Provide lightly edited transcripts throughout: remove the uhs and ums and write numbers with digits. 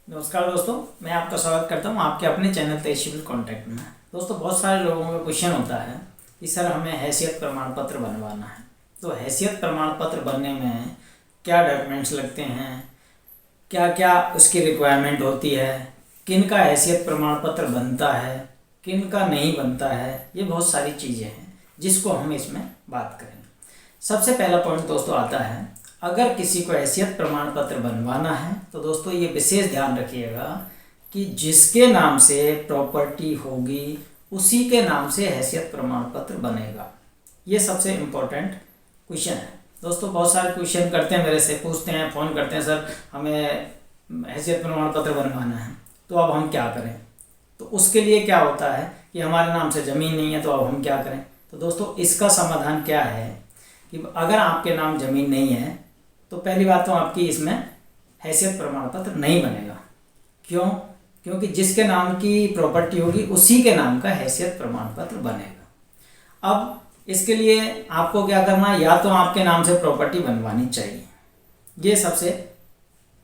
नमस्कार दोस्तों, मैं आपका स्वागत करता हूं आपके अपने चैनल तेज सिविल कॉन्टैक्ट में। दोस्तों, बहुत सारे लोगों का क्वेश्चन होता है कि सर हमें हैसियत प्रमाण पत्र बनवाना है, तो हैसियत प्रमाण पत्र बनने में क्या डॉक्यूमेंट्स लगते हैं, क्या क्या उसकी रिक्वायरमेंट होती है, किन का हैसियत प्रमाण पत्र बनता है, किन का नहीं बनता है। ये बहुत सारी चीज़ें हैं जिसको हम इसमें बात करेंगे। सबसे पहला पॉइंट दोस्तों आता है, अगर किसी को हैसियत प्रमाण पत्र बनवाना है तो दोस्तों ये विशेष ध्यान रखिएगा कि जिसके नाम से प्रॉपर्टी होगी उसी के नाम से हैसियत प्रमाण पत्र बनेगा। ये सबसे इम्पोर्टेंट क्वेश्चन है दोस्तों। बहुत सारे क्वेश्चन करते हैं, मेरे से पूछते हैं, फ़ोन करते हैं, सर हमें हैसियत प्रमाण पत्र बनवाना है तो अब हम क्या करें। तो उसके लिए क्या होता है कि हमारे नाम से ज़मीन नहीं है तो अब हम क्या करें। तो दोस्तों इसका समाधान क्या है कि अगर आपके नाम ज़मीन नहीं है तो पहली बात तो आपकी इसमें हैसियत प्रमाण पत्र नहीं बनेगा। क्यों? क्योंकि जिसके नाम की प्रॉपर्टी होगी उसी के नाम का हैसियत प्रमाण पत्र बनेगा। अब इसके लिए आपको क्या करना है, या तो आपके नाम से प्रॉपर्टी बनवानी चाहिए। ये सबसे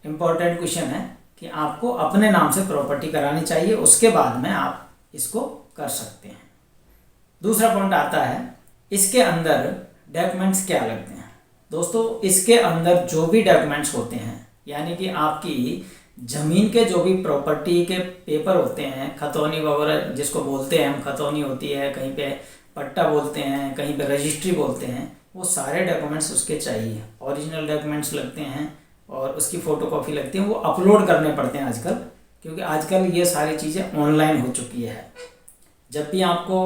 इम्पोर्टेंट क्वेश्चन है कि आपको अपने नाम से प्रॉपर्टी करानी चाहिए, उसके बाद में आप इसको कर सकते हैं। दूसरा पॉइंट आता है, इसके अंदर डॉक्यूमेंट्स क्या लगते हैं। दोस्तों इसके अंदर जो भी डॉक्यूमेंट्स होते हैं, यानी कि आपकी ज़मीन के जो भी प्रॉपर्टी के पेपर होते हैं, खतौनी वगैरह जिसको बोलते हैं हम, खतौनी होती है, कहीं पे पट्टा बोलते हैं, कहीं पे रजिस्ट्री बोलते हैं, वो सारे डॉक्यूमेंट्स उसके चाहिए। ओरिजिनल डॉक्यूमेंट्स लगते हैं और उसकी फ़ोटोकॉपी लगती है, वो अपलोड करने पड़ते हैं आजकल, क्योंकि आजकल ये सारी चीज़ें ऑनलाइन हो चुकी है। जब भी आपको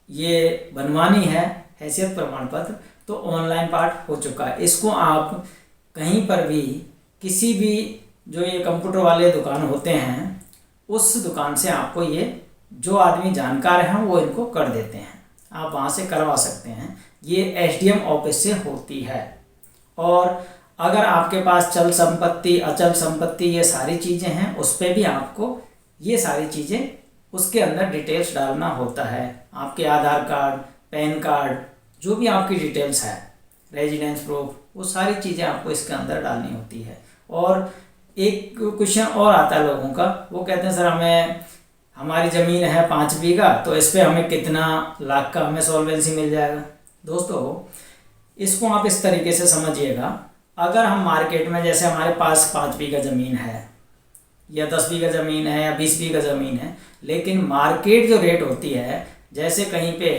ये बनवानी है हैसियत प्रमाण पत्र तो ऑनलाइन पार्ट हो चुका है। इसको आप कहीं पर भी, किसी भी जो ये कंप्यूटर वाले दुकान होते हैं उस दुकान से आपको ये जो आदमी जानकार हैं वो इनको कर देते हैं, आप वहाँ से करवा सकते हैं। ये एसडीएम ऑफिस से होती है। और अगर आपके पास चल संपत्ति, अचल संपत्ति, ये सारी चीज़ें हैं, उस पर भी आपको ये सारी चीज़ें उसके अंदर डिटेल्स डालना होता है। आपके आधार कार्ड, पैन कार्ड, जो भी आपकी डिटेल्स है, रेजिडेंस प्रूफ, वो सारी चीज़ें आपको इसके अंदर डालनी होती है। और एक क्वेश्चन और आता है लोगों का, वो कहते हैं सर हमारी ज़मीन है 5 बीघा, तो इस पर हमें कितना लाख का हमें सॉल्वेंसी मिल जाएगा। दोस्तों इसको आप इस तरीके से समझिएगा, अगर हम मार्केट में, जैसे हमारे पास 5 बीघा ज़मीन है या 10 बीघा ज़मीन है या 20 बीघा ज़मीन है, लेकिन मार्केट जो रेट होती है, जैसे कहीं पे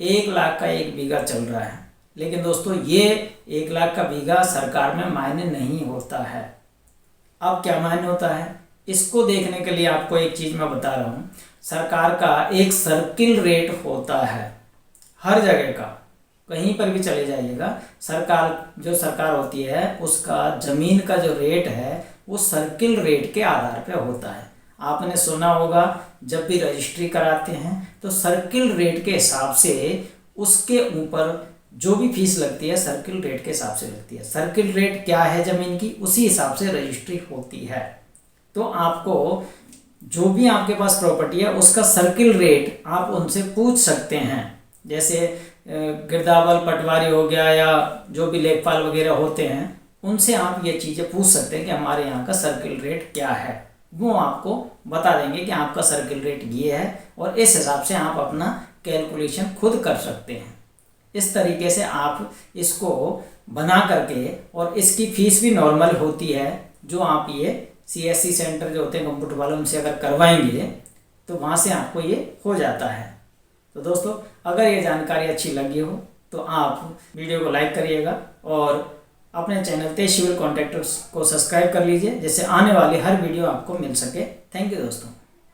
1 लाख का 1 बीघा चल रहा है, लेकिन दोस्तों ये 1 लाख का बीघा सरकार में मायने नहीं होता है। अब क्या मायने होता है, इसको देखने के लिए आपको एक चीज़ मैं बता रहा हूँ। सरकार का एक सर्किल रेट होता है हर जगह का, कहीं पर भी चले जाइएगा, सरकार होती है उसका ज़मीन का जो रेट है वो सर्किल रेट के आधार पर होता है। आपने सुना होगा जब भी रजिस्ट्री कराते हैं तो सर्किल रेट के हिसाब से उसके ऊपर जो भी फीस लगती है सर्किल रेट के हिसाब से लगती है। सर्किल रेट क्या है ज़मीन की, उसी हिसाब से रजिस्ट्री होती है। तो आपको जो भी आपके पास प्रॉपर्टी है उसका सर्किल रेट आप उनसे पूछ सकते हैं। जैसे गिरदावल पटवारी हो गया या जो भी लेखपाल वगैरह होते हैं, उनसे आप ये चीज़ें पूछ सकते हैं कि हमारे यहाँ का सर्किल रेट क्या है। वो आपको बता देंगे कि आपका सर्किल रेट ये है, और इस हिसाब से आप अपना कैलकुलेशन खुद कर सकते हैं। इस तरीके से आप इसको बना करके, और इसकी फ़ीस भी नॉर्मल होती है, जो आप ये सीएससी सेंटर जो होते हैं कंप्यूटर वाले, उनसे अगर करवाएंगे तो वहाँ से आपको ये हो जाता है। तो दोस्तों अगर ये जानकारी अच्छी लगी हो तो आप वीडियो को लाइक करिएगा और अपने चैनल तेज सिविल कॉन्ट्रैक्टर्स को सब्सक्राइब कर लीजिए, जिससे आने वाली हर वीडियो आपको मिल सके। थैंक यू दोस्तों।